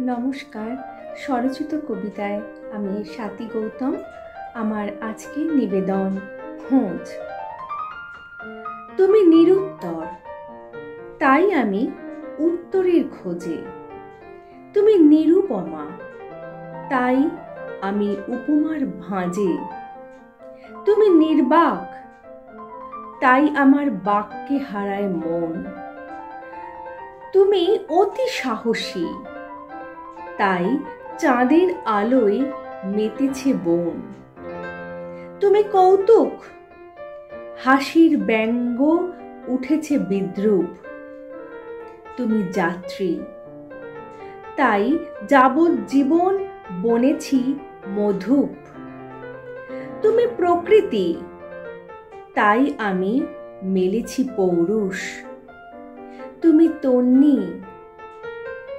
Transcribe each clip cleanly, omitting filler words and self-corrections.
নমস্কার, স্বরচিত কবিতায় আমি স্বাতী গৌতম। আমার আজকের নিবেদন খোঁজ। তুমি নিরুত্তর, তাই আমি উত্তরের খোঁজে। তুমি নিরুপমা, তাই আমি উপমার ভাঁজে। তুমি নির্বাক, তাই আমার বাক্যে হারায় মন। তুমি অতি সাহসী, তাই চাঁদের আলোয় মেতেছে বন। তুমি কৌতুক, হাসির ব্যঙ্গ উঠেছে বিদ্রূপ। তুমি যাত্রী, তাই যাবজ্জীবন বনেছি মধুপ। তুমি প্রকৃতি, তাই আমি মেলেছি পৌরুষ। তুমি তন্বী,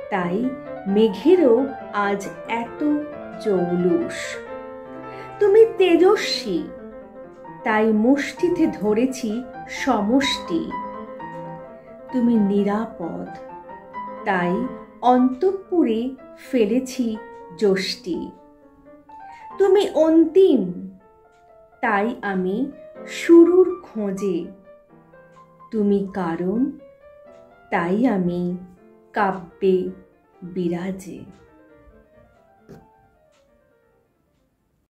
তাই মেঘেরও আজ এত জৌলুস। তুমি তেজস্বী, তাই মুষ্টিতে ধরেছি সমষ্টি। তুমি নিরাপদ, তাই অন্তঃপুরে ফেলেছি যষ্টি। তুমি অন্তিম, তাই আমি শুরুর খোঁজে। তুমি কারণ, তাই আমি কাব্যে বিরাজে।